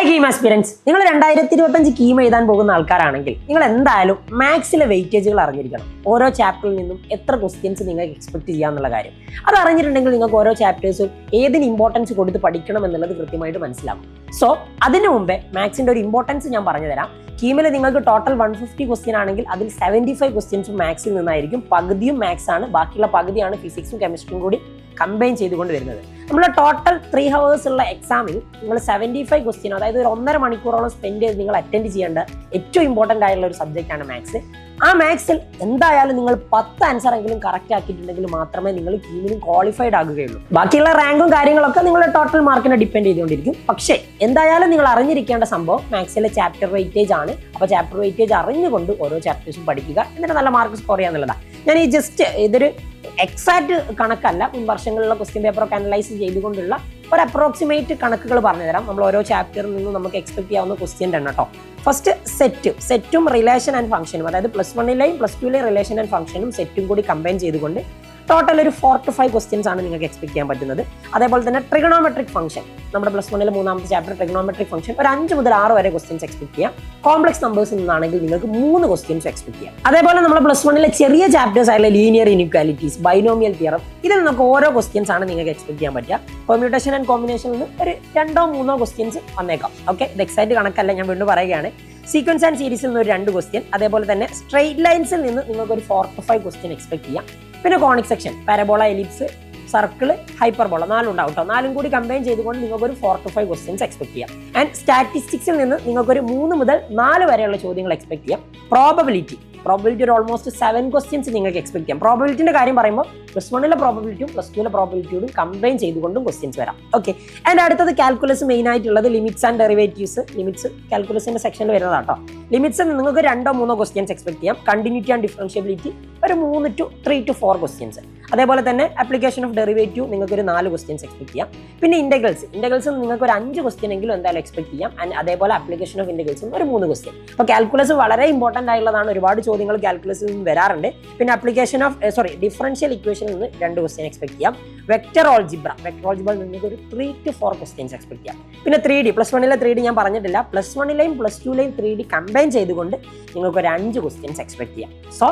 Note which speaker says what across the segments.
Speaker 1: KEAM aspirants, നിങ്ങൾ 2025 കീം എഴുതാൻ പോകുന്ന ആൾക്കാരാണെങ്കിൽ നിങ്ങൾ എന്തായാലും മാത്സിലെ വെയിറ്റേജുകൾ അറിഞ്ഞിരിക്കണം. ഓരോ ചാപ്റ്ററിൽ നിന്നും എത്ര ക്വസ്റ്റ്യൻസ് നിങ്ങൾക്ക് എക്സ്പെക്ട് ചെയ്യാന്നുള്ള കാര്യം അത് അറിഞ്ഞിട്ടുണ്ടെങ്കിൽ നിങ്ങൾക്ക് ഓരോ ചാപ്റ്റേഴ്സും ഏതിന് ഇമ്പോർട്ടൻസ് കൊടുത്ത് പഠിക്കണം എന്നുള്ളത് കൃത്യമായിട്ട് മനസ്സിലാവും. സോ അതിനു മുമ്പേ മാത്സിന്റെ ഒരു ഇമ്പോർട്ടൻസ് ഞാൻ പറഞ്ഞു തരാം. കീമിൽ നിങ്ങൾക്ക് ടോട്ടൽ 150 ക്വസ്റ്റ്യൻ ആണെങ്കിൽ അതിൽ 75 ക്വസ്റ്റ്യൻസും മാത്സിൽ നിന്നായിരിക്കും. പകുതിയും മാത്സ് ആണ്, ബാക്കിയുള്ള പകുതിയാണ് ഫിസിക്സും കെമിസ്ട്രിയും കൂടി കമ്പൈൻ ചെയ്തുകൊണ്ട് വരുന്നത്. നമ്മുടെ ടോട്ടൽ 3 hours ഉള്ള എക്സാമിൽ നിങ്ങൾ 75 ക്വസ്റ്റ്യൻ, അതായത് ഒരു 1.5 മണിക്കൂറോളം സ്പെൻഡ് ചെയ്ത് നിങ്ങൾ അറ്റൻഡ് ചെയ്യേണ്ട ഏറ്റവും ഇമ്പോർട്ടൻ്റ് ആയിട്ടുള്ള ഒരു സബ്ജക്റ്റാണ് മാത്സ്. ആ മാത്സിൽ എന്തായാലും നിങ്ങൾ 10 ആൻസർ എങ്കിലും കറക്റ്റ് ആക്കിയിട്ടുണ്ടെങ്കിൽ മാത്രമേ നിങ്ങൾ കീമിനും ക്വാളിഫൈഡ് ആകുകയുള്ളൂ. ബാക്കിയുള്ള റാങ്കും കാര്യങ്ങളൊക്കെ നിങ്ങളുടെ ടോട്ടൽ മാർക്കിനെ ഡിപ്പെൻഡ് ചെയ്തുകൊണ്ടിരിക്കും. പക്ഷേ എന്തായാലും നിങ്ങൾ അറിഞ്ഞിരിക്കേണ്ട സംഭവം മാത്സിലെ ചാപ്റ്റർ വെയിറ്റേജ് ആണ്. അപ്പോൾ ചാപ്റ്റർ വെയിറ്റേജ് അറിഞ്ഞുകൊണ്ട് ഓരോ ചാപ്റ്റേഴ്സും പഠിക്കുക, എന്നിട്ട് നല്ല മാർക്ക് സ്കോർ ചെയ്യാന്നുള്ളതാണ്. ഞാൻ ഈ ജസ്റ്റ് ഇതൊരു എക്സാക്ട് കണക്കല്ല, മുൻ വർഷങ്ങളിലുള്ള ക്വസ്റ്റ്യൻ പേപ്പറൊക്കെ അനലൈസ് ചെയ്തുകൊണ്ടുള്ള ഒരു അപ്രോക്സിമേറ്റ് കണക്കുകൾ പറഞ്ഞു തരാം. നമ്മൾ ഓരോ ചാപ്റ്ററിൽ നിന്നും നമുക്ക് എക്സ്പെക്ട് ചെയ്യാവുന്ന ക്വസ്റ്റ്യൻ ആണ് കേട്ടോ. ഫസ്റ്റ് സെറ്റും റിലേഷൻ ആൻഡ് ഫംഗ്ഷനും, അതായത് +1ലെയും +2ലെയും റിലേഷൻ ആൻഡ് ഫംഗ്ഷനും സെറ്റും കൂടി കമ്പൈൻ ചെയ്തുകൊണ്ട് ടോട്ടൽ ഒരു 4 to 5 ക്വസ്റ്റ്യൻസ് ആണ് നിങ്ങൾക്ക് എക്സ്പെക്ട് ചെയ്യാൻ പറ്റുന്നത്. അതേപോലെ തന്നെ ട്രിഗണോമെട്രിക് ഫംഗ്ഷൻ, നമ്മുടെ +1ലെ 3ാമത്തെ ചാപ്റ്റർ ട്രിഗണോമെട്രിക് ഫംഗ്ഷൻ ഒരു 5 മുതൽ 6 വരെ ക്വസ്റ്റ്യൻസ് എക്സ്പെക്ട് ചെയ്യാം. കോംപ്ലക്സ് നമ്പേഴ്സിൽ നിന്നാണെങ്കിൽ നിങ്ങൾക്ക് 3 ക്വസ്റ്റ്യൻസ് എക്സ്പെക്ട് ചെയ്യാം. അതേപോലെ നമ്മൾ +1ലെ ചെറിയ ചാപ്റ്റേഴ്സ് ആയുള്ള ലീനിയർ ഇനിക്വാലിറ്റീസ്, ബൈനോമിയൽ തിയറം, ഇതിൽ നമുക്ക് ഓരോ ക്വസ്റ്റ്യൻസ് ആണ് നിങ്ങൾക്ക് എക്സ്പെക്ട് ചെയ്യാൻ പറ്റുക. പെർമ്യൂട്ടേഷൻ ആൻഡ് കോമ്പിനേഷനിൽ നിന്ന് ഒരു 2 or 3 ക്വസ്റ്റ്യൻസ് വന്നേക്കാം. ഓക്കെ, ഇത് എക്സാക്ട് കണക്കല്ല, ഞാൻ വീണ്ടും പറയുകയാണ്. സീക്വൻസ് ആൻഡ് സീരീസിൽ നിന്ന് ഒരു 2 ക്വസ്റ്റ്യൻ, അതേപോലെ തന്നെ സ്ട്രെയിറ്റ് ലൈൻസിൽ നിന്ന് നിങ്ങൾക്ക് ഒരു 4 to 5 ക്വസ്റ്റ്യൻ എക്സ്പെക്ട് ചെയ്യാം. പിന്നെ conic section, parabola, ellipse, circle, hyperbola, 4 ഉണ്ടാവും കേട്ടോ. 4 കൂടി കമ്പൈൻ ചെയ്തുകൊണ്ട് നിങ്ങൾക്ക് ഒരു 4 to 5 ക്വസ്റ്റ്യൻസ് എക്സ്പെക്ട് ചെയ്യാം. ആൻഡ് സ്റ്റാറ്റിസ്റ്റിക്സിൽ നിന്ന് നിങ്ങൾക്ക് ഒരു 3 മുതൽ 4 വരെയുള്ള ചോദ്യങ്ങൾ എക്സ്പെക്ട് ചെയ്യാം. പ്രോബബിലിറ്റി ഒരു ഓൾമോസ്റ്റ് 7 ക്വസ്റ്റ്യൻസ് നിങ്ങൾക്ക് എക്സ്പെക്ട് ചെയ്യാം. പ്രോബബിലിറ്റിന്റെ കാര്യം പറയുമ്പോൾ +1ലെ പ്രോബബിലിറ്റിയും +2ലെ പ്രോബബിലിറ്റിയോടും കമ്പൈൻ ചെയ്തുകൊണ്ടും ക്വസ്റ്റ്യൻസ് വരാം. ഓക്കെ, ആൻഡ് അടുത്തത് കാൽക്കുലസ് മെയിൻ ആയിട്ടുള്ളത് ലിമിറ്റ്സ് ആൻഡ് ഡെറിവേറ്റീവ്സ്. ലിമിറ്റ്സ് കാൽക്കുലസിന്റെ സെക്ഷനിൽ വരുന്നതാണ് കേട്ടോ. ലിമിറ്റ്സ് നിങ്ങൾക്ക് 2 or 3 ക്വസ്റ്റ്യൻസ് എക്സ്പെക്ട് ചെയ്യാം. കണ്ടിന്യൂറ്റി ആൻഡ് ഡിഫറൻഷ്യബിലിറ്റി ഒരു 3 to 4 ക്വസ്റ്റ്യൻസ്. അതേപോലെ തന്നെ ആപ്ലിക്കേഷൻ ഓഫ് ഡെറിവേറ്റീവ് നിങ്ങൾക്ക് ഒരു 4 ക്വസ്റ്റ്യൻസ് എക്സ്പെക്ട് ചെയ്യാം. പിന്നെ ഇന്റഗ്രൽസ് നിങ്ങൾക്ക് ഒരു 5 ക്വസ്റ്റ്യൻ എങ്കിലും എന്തായാലും എക്സ്പെക്ട് ചെയ്യാം. ആൻഡ് അതേപോലെ ആപ്ലിക്കേഷൻ ഓഫ് ഇന്റഗ്രൽസും ഒരു 3 ക്വസ്റ്റ്യൻ. അപ്പോൾ കാൽക്കുലസ് വളരെ ഇമ്പോർട്ടൻ്റ് ആയിട്ടുള്ളതാണ്. ഒരുപാട് ചോദ്യങ്ങൾ കാൽക്കുലസിൽ നിന്ന് വരാറുണ്ട്. പിന്നെ ആപ്ലിക്കേഷൻ ഓഫ് ഡിഫറൻഷ്യൽ ഇക്വേഷനിൽ നിന്ന് 2 ക്വസ്റ്റ്യൻ എക്സ്പെക്ട് ചെയ്യാം. വെക്ടർ ഓൾജിബ്ര നിങ്ങൾക്ക് ഒരു 3 to 4 ക്വസ്റ്റ്യൻസ് എക്സ്പെക്ട് ചെയ്യാം. പിന്നെ 3D, +1ലെ 3D ഞാൻ പറഞ്ഞിട്ടില്ല. +1ലെയും +2ലെയും 3D കമ്പൈൻ ചെയ്തുകൊണ്ട് നിങ്ങൾക്ക് ഒരു 5 ക്വസ്റ്റ്യൻസ് എക്സ്പെക്ട് ചെയ്യാം. സോ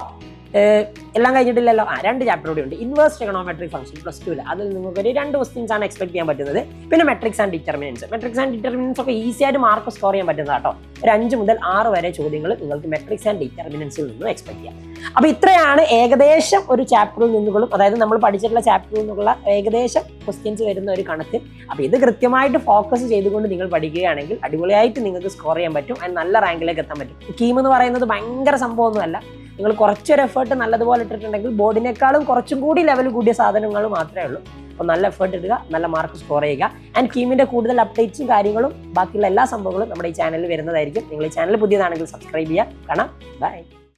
Speaker 1: എല്ലാം കഴിഞ്ഞിട്ടില്ലല്ലോ. 2 ചാപ്റ്റർ കൂടി ഉണ്ട്. ഇൻവേഴ്സ് ട്രിഗണോമെട്രിക് ഫംഗ്ഷൻ +2ലെ, അതിൽ നിങ്ങൾക്ക് ഒരു 2 ക്വസ്റ്റ്യൻസ് ആണ് എക്സ്പെക്ട് ചെയ്യാൻ പറ്റുന്നത്. പിന്നെ മെട്രിക്സ് ആൻഡ് ഡിറ്റർമിനൻസ് ഒക്കെ ഈസി ആയിട്ട് മാർക്ക് സ്കോർ ചെയ്യാൻ പറ്റുന്നത് കേട്ടോ. ഒരു 5 മുതൽ 6 വരെ ചോദ്യങ്ങൾ നിങ്ങൾക്ക് മെട്രിക്സ് ആൻഡ് ഡിറ്റർമിനൻസിൽ നിന്നും എക്സ്പെക്ട് ചെയ്യാം. അപ്പോൾ ഇത്രയാണ് ഏകദേശം ഒരു ചാപ്റ്ററിൽ നിന്നുകളും, അതായത് നമ്മൾ പഠിച്ചിട്ടുള്ള ചാപ്റ്ററിൽ നിന്നുള്ള ഏകദേശം ക്വസ്റ്റ്യൻസ് വരുന്ന ഒരു കണക്ക്. അപ്പോൾ ഇത് കൃത്യമായിട്ട് ഫോക്കസ് ചെയ്തുകൊണ്ട് നിങ്ങൾ പഠിക്കുകയാണെങ്കിൽ അടിപൊളിയായിട്ട് നിങ്ങൾക്ക് സ്കോർ ചെയ്യാൻ പറ്റും. ആൻഡ് നല്ല റാങ്കിലേക്ക് എത്താൻ പറ്റും. കീം എന്ന് പറയുന്നത് ഭയങ്കര സംഭവമൊന്നുമല്ല. നിങ്ങൾ കുറച്ചൊരു എഫേർട്ട് നല്ലതുപോലെ ഇട്ടിട്ടുണ്ടെങ്കിൽ ബോർഡിനേക്കാളും കുറച്ചും കൂടി ലെവൽ കൂടിയ സാധനങ്ങൾ മാത്രമേ ഉള്ളൂ. അപ്പോൾ നല്ല എഫേർട്ട് ഇടുക, നല്ല മാർക്ക് സ്കോർ ചെയ്യുക. ആൻഡ് കീമിൻ്റെ കൂടുതൽ അപ്ഡേറ്റ്സും കാര്യങ്ങളും ബാക്കിയുള്ള എല്ലാ സംഭവങ്ങളും നമ്മുടെ ഈ ചാനലിൽ വരുന്നതായിരിക്കും. നിങ്ങൾ ഈ ചാനൽ പുതിയതാണെങ്കിൽ സബ്സ്ക്രൈബ് ചെയ്യുക. കാണാം, ബൈ.